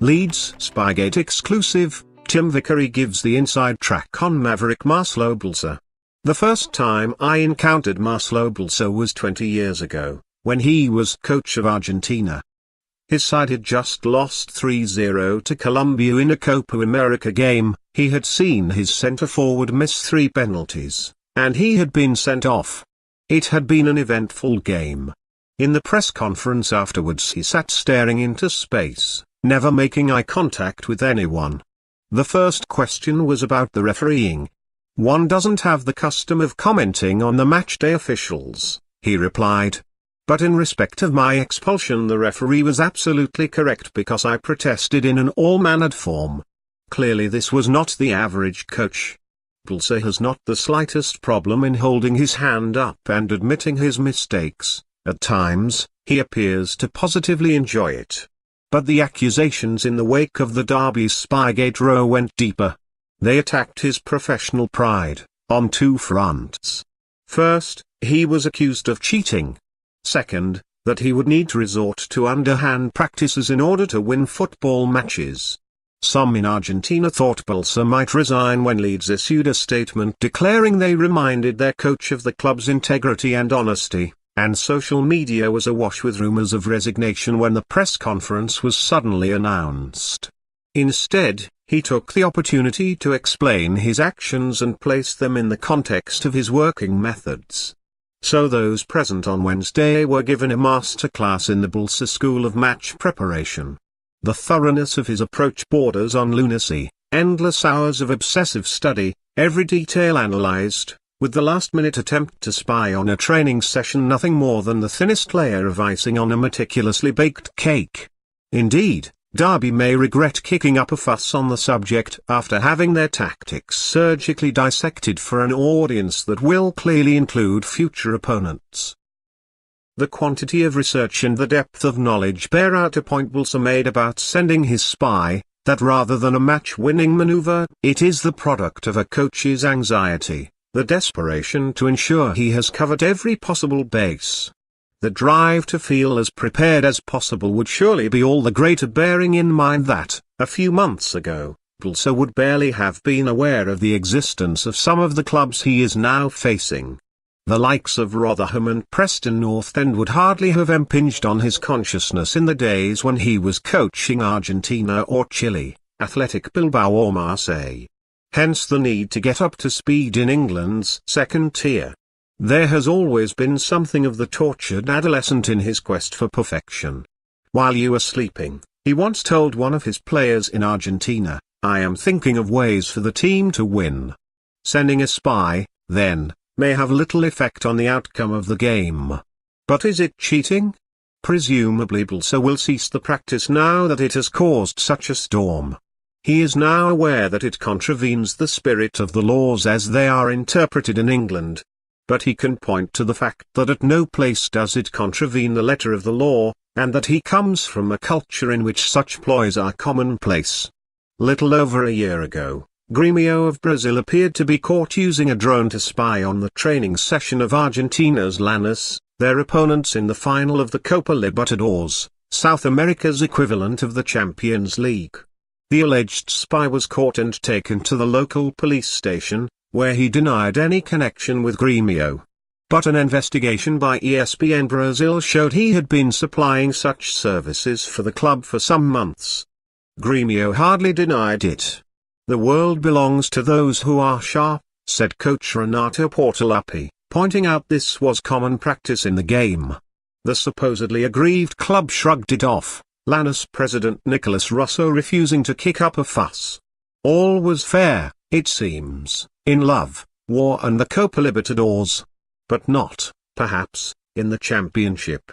Leeds Spygate exclusive, Tim Vickery gives the inside track on maverick Marcelo Bielsa. The first time I encountered Marcelo Bielsa was 20 years ago, when he was coach of Argentina. His side had just lost 3-0 to Colombia in a Copa America game. He had seen his centre-forward miss 3 penalties, and he had been sent off. It had been an eventful game. In the press conference afterwards he sat staring into space, never making eye contact with anyone. The first question was about the refereeing. "One doesn't have the custom of commenting on the matchday officials," he replied. "But in respect of my expulsion, the referee was absolutely correct because I protested in an all-mannered form." Clearly this was not the average coach. Bielsa has not the slightest problem in holding his hand up and admitting his mistakes. At times, he appears to positively enjoy it. But the accusations in the wake of the Derby's Spygate row went deeper. They attacked his professional pride, on 2 fronts. First, he was accused of cheating. Second, that he would need to resort to underhand practices in order to win football matches. Some in Argentina thought Bielsa might resign when Leeds issued a statement declaring they reminded their coach of the club's integrity and honesty, and social media was awash with rumours of resignation when the press conference was suddenly announced. Instead, he took the opportunity to explain his actions and place them in the context of his working methods. So those present on Wednesday were given a masterclass in the Bielsa School of Match Preparation. The thoroughness of his approach borders on lunacy, endless hours of obsessive study, every detail analyzed, with the last-minute attempt to spy on a training session nothing more than the thinnest layer of icing on a meticulously baked cake. Indeed, Derby may regret kicking up a fuss on the subject after having their tactics surgically dissected for an audience that will clearly include future opponents. The quantity of research and the depth of knowledge bear out a point Bielsa made about sending his spy, that rather than a match-winning maneuver, it is the product of a coach's anxiety, the desperation to ensure he has covered every possible base. The drive to feel as prepared as possible would surely be all the greater bearing in mind that, a few months ago, Bielsa would barely have been aware of the existence of some of the clubs he is now facing. The likes of Rotherham and Preston North End would hardly have impinged on his consciousness in the days when he was coaching Argentina or Chile, Athletic Bilbao or Marseille. Hence the need to get up to speed in England's second tier. There has always been something of the tortured adolescent in his quest for perfection. "While you are sleeping," he once told one of his players in Argentina, "I am thinking of ways for the team to win." Sending a spy, then, may have little effect on the outcome of the game. But is it cheating? Presumably Bielsa will cease the practice now that it has caused such a storm. He is now aware that it contravenes the spirit of the laws as they are interpreted in England. But he can point to the fact that at no place does it contravene the letter of the law, and that he comes from a culture in which such ploys are commonplace. Little over a year ago, Grêmio of Brazil appeared to be caught using a drone to spy on the training session of Argentina's Lanús, their opponents in the final of the Copa Libertadores, South America's equivalent of the Champions League. The alleged spy was caught and taken to the local police station, where he denied any connection with Grêmio. But an investigation by ESPN Brazil showed he had been supplying such services for the club for some months. Grêmio hardly denied it. "The world belongs to those who are sharp," said coach Renato Portaluppi, pointing out this was common practice in the game. The supposedly aggrieved club shrugged it off, Lanús president Nicolas Russo refusing to kick up a fuss. All was fair, it seems, in love, war and the Copa Libertadores. But not, perhaps, in the championship.